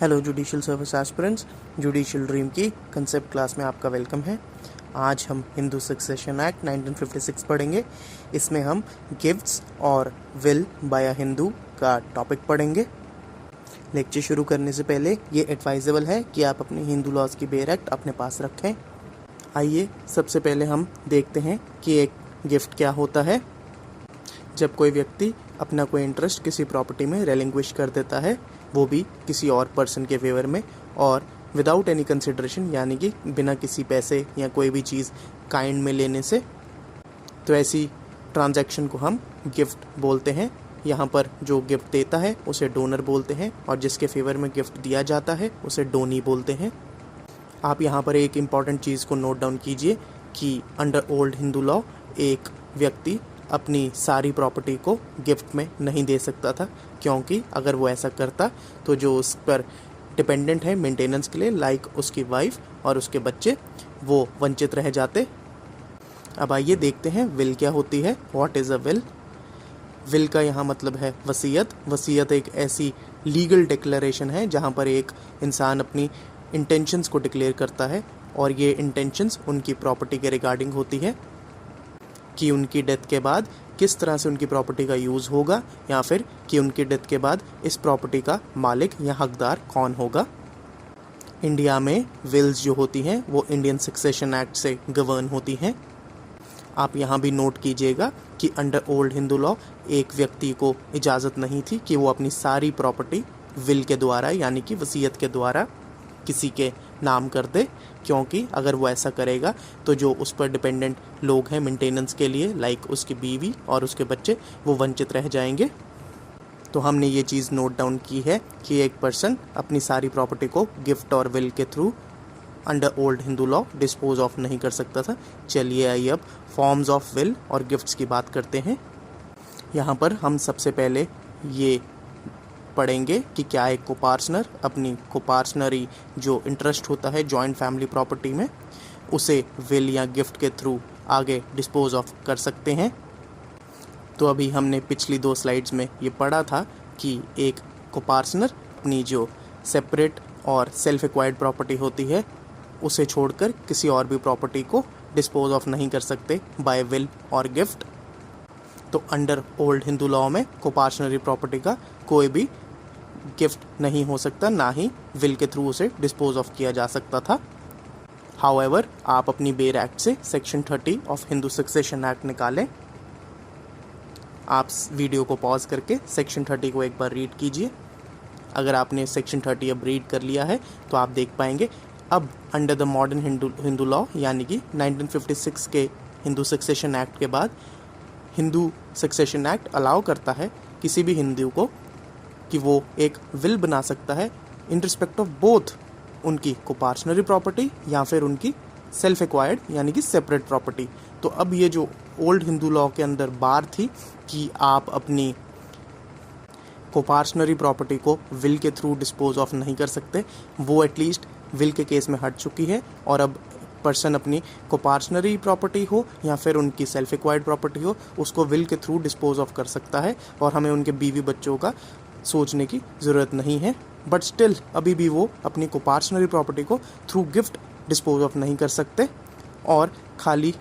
Hello judicial service aspirants, judicial dream की concept class में आपका वेलकम है। आज हम हिंदू सक्सेशन एक्ट 1956 पढ़ेंगे। इसमें हम गिफ्ट्स और विल बाय अ हिंदू का टॉपिक पढ़ेंगे। लेक्चर शुरू करने से पहले ये एडवाइजेबल है कि आप अपने हिंदू लॉज की बेयर एक्ट अपने पास रखें। आइए सबसे पहले हम देखते हैं कि एक गिफ्ट क्या होता है। जब कोई व्यक्ति अपना कोई इंटरेस्ट किसी प्रॉपर्टी में रेलिंग्विश कर देता है, वो भी किसी और पर्सन के फेवर में और विदाउट एनी कंसिडरेशन, यानी कि बिना किसी पैसे या कोई भी चीज़ काइंड में लेने से, तो ऐसी ट्रांजैक्शन को हम गिफ्ट बोलते हैं। यहाँ पर जो गिफ्ट देता है उसे डोनर बोलते हैं और जिसके फेवर में गिफ्ट दिया जाता है उसे डोनी बोलते हैं। आप यहाँ पर एक इम्पॉर्टेंट चीज़ को नोट डाउन कीजिए कि अंडर ओल्ड हिंदू लॉ एक व्यक्ति अपनी सारी प्रॉपर्टी को गिफ्ट में नहीं दे सकता था, क्योंकि अगर वो ऐसा करता तो जो उस पर डिपेंडेंट है मेंटेनेंस के लिए, लाइक उसकी वाइफ और उसके बच्चे, वो वंचित रह जाते। अब आइए देखते हैं विल क्या होती है। What is a will? Will का यहाँ मतलब है वसीयत। वसीयत एक ऐसी लीगल डिक्लेरेशन है जहाँ पर एक इंसान अपनी इंटेंशंस को डिक्लेयर करता है और ये इंटेंशंस उनकी प्रॉपर्टी के रिगार्डिंग होती है कि उनकी डेथ के बाद किस तरह से उनकी प्रॉपर्टी का यूज़ होगा, या फिर कि उनकी डेथ के बाद इस प्रॉपर्टी का मालिक या हकदार कौन होगा। इंडिया में विल्स जो होती हैं वो इंडियन सक्सेशन एक्ट से गवर्न होती हैं। आप यहाँ भी नोट कीजिएगा कि अंडर ओल्ड हिंदू लॉ एक व्यक्ति को इजाज़त नहीं थी कि वो अपनी सारी प्रॉपर्टी विल के द्वारा, यानी कि वसीयत के द्वारा किसी के नाम कर दे, क्योंकि अगर वो ऐसा करेगा तो जो उस पर डिपेंडेंट लोग हैं मेंटेनेंस के लिए, लाइक उसकी बीवी और उसके बच्चे, वो वंचित रह जाएंगे। तो हमने ये चीज़ नोट डाउन की है कि एक पर्सन अपनी सारी प्रॉपर्टी को गिफ्ट और विल के through under old Hindu law dispose of नहीं कर सकता था। चलिए आइए अब फॉर्म्स ऑफ विल और गिफ्ट्स की बात करते हैं। यहाँ पर हम सबसे पहले ये पढ़ेंगे कि क्या एक कोपार्टनर अपनी कोपार्टनरी जो इंटरेस्ट होता है जॉइंट फैमिली प्रॉपर्टी में, उसे विल या गिफ्ट के थ्रू आगे डिस्पोज ऑफ कर सकते हैं। तो अभी हमने पिछली 2 स्लाइड्स में ये पढ़ा था कि एक कोपार्टनर अपनी जो सेपरेट और सेल्फ एक्वायर्ड प्रॉपर्टी होती है उसे छोड़कर किसी और भी प्रॉपर्टी को डिस्पोज ऑफ नहीं कर सकते बाय विल और गिफ्ट। तो अंडर ओल्ड हिंदू लॉ में कोपार्टनरी प्रॉपर्टी का कोई भी गिफ्ट नहीं हो सकता, ना ही विल के थ्रू उसे डिस्पोज ऑफ किया जा सकता था। हाउएवर, आप अपनी बेयर एक्ट से section 30 of Hindu succession act निकालें। आप वीडियो को पॉज करके सेक्शन 30 को एक बार रीड कीजिए। अगर आपने सेक्शन 30 अब रीड कर लिया है तो आप देख पाएंगे अब under the modern Hindu law, यानी कि 1956 के हिंदू सक्सेशन एक्ट के बाद, हिंदू सक्सेशन एक्ट अलाउ करता है किसी भी हिंदू को कि वो एक विल बना सकता है इन रिस्पेक्ट ऑफ बोथ उनकी कोपार्टनरी प्रॉपर्टी या फिर उनकी सेल्फ एक्वायर्ड, यानी कि सेपरेट प्रॉपर्टी। तो अब ये जो ओल्ड हिंदू लॉ के अंदर बार थी कि आप अपनी कोपार्टनरी प्रॉपर्टी को विल के थ्रू डिस्पोज ऑफ नहीं कर सकते, वो एटलीस्ट विल के केस में हट चुकी है। और अब पर्सन अपनी कोपार्टनरी प्रॉपर्टी हो या फिर उनकी सेल्फ एक्वायर्ड प्रॉपर्टी हो, उसको विल के थ्रू डिस्पोज ऑफ कर सकता है और हमें उनके बीवी बच्चों का सोचने की ज़रूरत नहीं है। बट स्टिल अभी भी वो अपनी कोपार्टनरी प्रॉपर्टी को थ्रू गिफ्ट डिस्पोज ऑफ नहीं कर सकते और खाली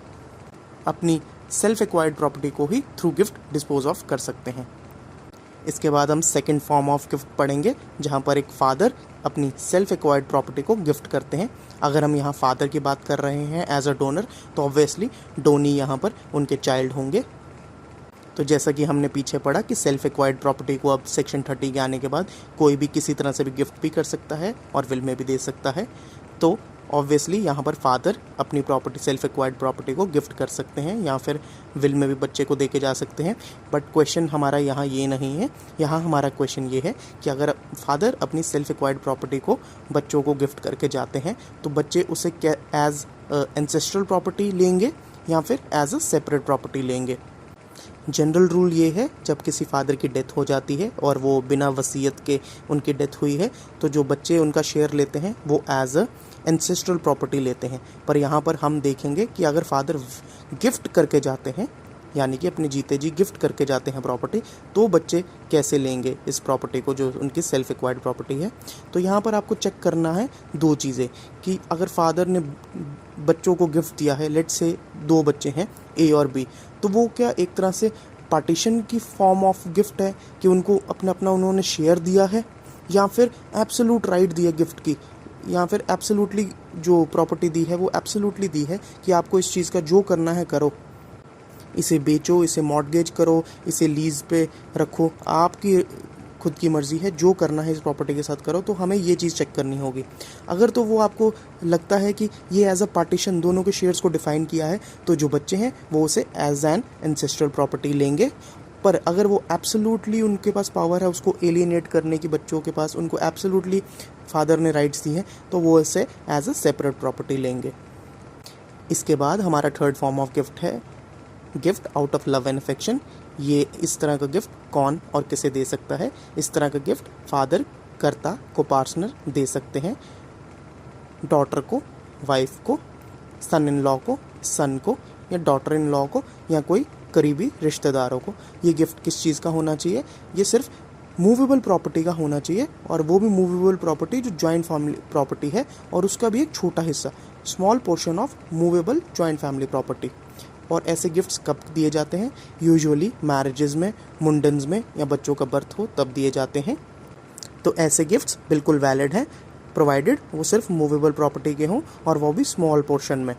अपनी सेल्फ एक्वायर्ड प्रॉपर्टी को ही थ्रू गिफ्ट डिस्पोज ऑफ कर सकते हैं। इसके बाद हम सेकंड फॉर्म ऑफ गिफ्ट पढ़ेंगे, जहाँ पर एक फादर अपनी सेल्फ एक्वायर्ड प्रॉपर्टी को गिफ्ट करते हैं। अगर हम यहाँ फादर की बात कर रहे हैं एज अ डोनर, तो ऑब्वियसली डोनी यहाँ पर उनके चाइल्ड होंगे। तो जैसा कि हमने पीछे पढ़ा कि सेल्फ एक्वायर्ड प्रॉपर्टी को अब सेक्शन 30 के आने के बाद कोई भी किसी तरह से भी गिफ्ट भी कर सकता है और विल में भी दे सकता है। तो ऑब्वियसली यहाँ पर फादर अपनी प्रॉपर्टी, सेल्फ एक्वायर्ड प्रॉपर्टी को गिफ्ट कर सकते हैं या फिर विल में भी बच्चे को दे के जा सकते हैं। बट क्वेश्चन हमारा यहाँ ये नहीं है। यहाँ हमारा क्वेश्चन ये है कि अगर फादर अपनी सेल्फ एक्वायर्ड प्रॉपर्टी को बच्चों को गिफ्ट करके जाते हैं तो बच्चे उसे क्या एज एंसेस्ट्रल प्रॉपर्टी लेंगे या फिर एज अ सेपरेट प्रॉपर्टी लेंगे। जनरल रूल ये है, जब किसी फादर की डेथ हो जाती है और वो बिना वसीयत के उनकी डेथ हुई है, तो जो बच्चे उनका शेयर लेते हैं वो एज अ एंसेस्ट्रल प्रॉपर्टी लेते हैं। पर यहाँ पर हम देखेंगे कि अगर फादर गिफ्ट करके जाते हैं यानी कि अपने जीते जी गिफ्ट करके जाते हैं प्रॉपर्टी, तो बच्चे कैसे लेंगे इस प्रॉपर्टी को जो उनकी सेल्फ एक्वायर्ड प्रॉपर्टी है। तो यहाँ पर आपको चेक करना है दो चीज़ें कि अगर फादर ने बच्चों को गिफ्ट दिया है, लेट्स से 2 बच्चे हैं ए और बी, तो वो क्या एक तरह से पार्टीशन की फॉर्म ऑफ गिफ्ट है कि उनको अपना अपना उन्होंने शेयर दिया है, या फिर एब्सोल्यूट राइट दी है गिफ्ट की, या फिर एब्सोल्युटली जो प्रॉपर्टी दी है वो एब्सोल्युटली दी है कि आपको इस चीज़ का जो करना है करो, इसे बेचो, इसे मॉर्टगेज करो, इसे लीज पे रखो, आपकी खुद की मर्ज़ी है, जो करना है इस प्रॉपर्टी के साथ करो। तो हमें ये चीज़ चेक करनी होगी। अगर तो वो आपको लगता है कि ये एज अ पार्टीशन दोनों के शेयर्स को डिफ़ाइन किया है, तो जो बच्चे हैं वो उसे एज एन एंसेस्ट्रल प्रॉपर्टी लेंगे। पर अगर वो एब्सोल्युटली उनके पास पावर है उसको एलियनेट करने की, बच्चों के पास उनको एब्सोल्युटली फादर ने राइट्स दी हैं, तो वो इसे एज अ सेपरेट प्रॉपर्टी लेंगे। इसके बाद हमारा थर्ड फॉर्म ऑफ गिफ्ट है gift out of love and affection. ये इस तरह का गिफ्ट कौन और किसे दे सकता है? इस तरह का गिफ्ट फादर कर्ता को पार्टनर दे सकते हैं, डॉटर को, वाइफ को, सन इन लॉ को, सन को, या डॉटर इन लॉ को, या कोई करीबी रिश्तेदारों को। ये गिफ्ट किस चीज़ का होना चाहिए? ये सिर्फ मूवेबल प्रॉपर्टी का होना चाहिए, और वो भी मूवेबल प्रॉपर्टी जो जॉइंट फैमिली प्रॉपर्टी है, और उसका भी एक छोटा हिस्सा, small portion of movable joint family property. और ऐसे गिफ्ट्स कब दिए जाते हैं? यूजुअली मैरिजेस में, मुंडन्स में, या बच्चों का बर्थ हो तब दिए जाते हैं। तो ऐसे गिफ्ट्स बिल्कुल वैलिड हैं, प्रोवाइडेड वो सिर्फ मूवेबल प्रॉपर्टी के हों और वो भी स्मॉल पोर्शन में।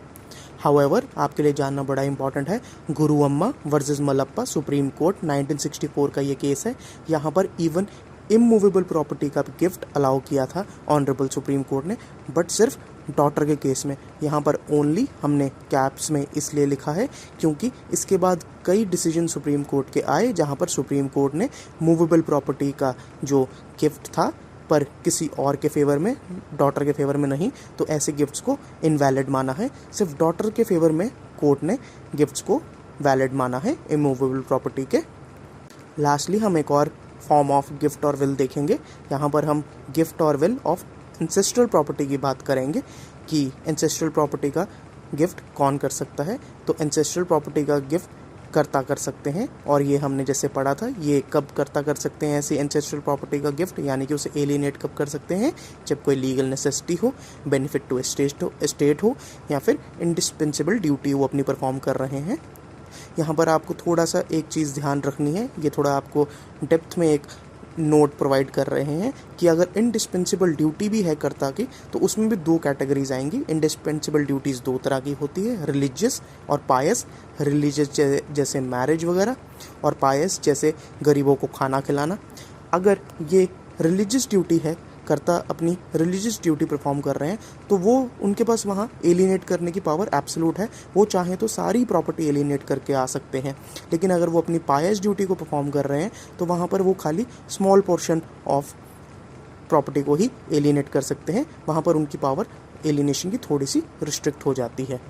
हाउएवर, आपके लिए जानना बड़ा इंपॉर्टेंट है, गुरु अम्मा वर्सेस मलप्पा सुप्रीम कोर्ट 1964 का ये केस है। यहाँ पर इवन इमूवेबल प्रॉपर्टी का गिफ्ट अलाउ किया था ऑनरेबल सुप्रीम कोर्ट ने, बट सिर्फ डॉटर के केस में। यहाँ पर ओनली हमने कैप्स में इसलिए लिखा है क्योंकि इसके बाद कई डिसीजन सुप्रीम कोर्ट के आए जहाँ पर सुप्रीम कोर्ट ने मूवेबल प्रॉपर्टी का जो गिफ्ट था पर किसी और के फेवर में, डॉटर के फेवर में नहीं, तो ऐसे गिफ्ट्स को इनवैलिड माना है। सिर्फ डॉटर के फेवर में कोर्ट ने गिफ्ट्स को वैलिड माना है इमूवेबल प्रॉपर्टी के। लास्टली हम एक और फॉर्म ऑफ गिफ्ट और विल देखेंगे। यहाँ पर हम गिफ्ट और विल ऑफ एंसेस्ट्रल प्रॉपर्टी की बात करेंगे कि एंसेस्ट्रल प्रॉपर्टी का गिफ्ट कौन कर सकता है। तो एंसेस्ट्रल प्रॉपर्टी का गिफ्ट कर्ता कर सकते हैं, और ये हमने जैसे पढ़ा था, ये कब कर्ता कर सकते हैं ऐसी एंसेस्ट्रल प्रॉपर्टी का गिफ्ट, यानी कि उसे एलिनेट कब कर सकते हैं? जब कोई लीगल नेसेसिटी हो, बेनिफिट टू एस्टेट हो, या फिर इंडिस्पेंसेबल ड्यूटी वो अपनी परफॉर्म कर रहे हैं। यहाँ पर आपको थोड़ा सा एक चीज़ ध्यान रखनी है, ये थोड़ा आपको डेप्थ में एक नोट प्रोवाइड कर रहे हैं कि अगर इंडिस्पेंसेबल ड्यूटी भी है कर्ता की, तो उसमें भी 2 कैटेगरीज आएंगी। इंडिस्पेंसेबल ड्यूटीज़ 2 तरह की होती है, रिलीजियस और पायस। रिलीजियस जैसे मैरिज वगैरह, और पायस जैसे गरीबों को खाना खिलाना। अगर ये रिलीजियस ड्यूटी है, कर्ता अपनी रिलीजियस ड्यूटी परफॉर्म कर रहे हैं, तो वो उनके पास वहाँ एलिनेट करने की पावर एब्सोल्यूट है, वो चाहें तो सारी प्रॉपर्टी एलिनेट करके आ सकते हैं। लेकिन अगर वो अपनी पायस ड्यूटी को परफॉर्म कर रहे हैं, तो वहाँ पर वो खाली स्मॉल पोर्शन ऑफ प्रॉपर्टी को ही एलिनेट कर सकते हैं, वहाँ पर उनकी पावर एलिनेशन की थोड़ी सी रिस्ट्रिक्ट हो जाती है।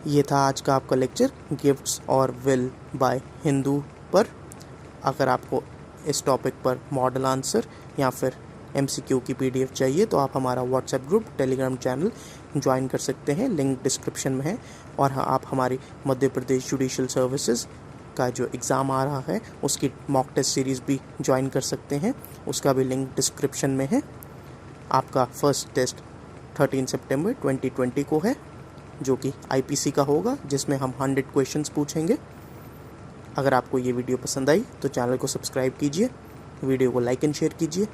ये था आज का आपका लेक्चर गिफ्ट्स और विल बाय हिंदू पर। अगर आपको इस टॉपिक पर मॉडल आंसर या फिर MCQ की PDF चाहिए तो आप हमारा WhatsApp group, Telegram channel join कर सकते हैं, लिंक डिस्क्रिप्शन में है। और हाँ, आप हमारी मध्य प्रदेश जुडिशल सर्विसेज का जो एग्ज़ाम आ रहा है उसकी मॉक टेस्ट सीरीज़ भी ज्वाइन कर सकते हैं, उसका भी लिंक डिस्क्रिप्शन में है। आपका फर्स्ट टेस्ट 13 सितंबर 2020 को है, जो कि IPC का होगा, जिसमें हम 100 क्वेश्चंस पूछेंगे। अगर आपको ये वीडियो पसंद आई तो चैनल को सब्सक्राइब कीजिए, वीडियो को लाइक एंड शेयर कीजिए।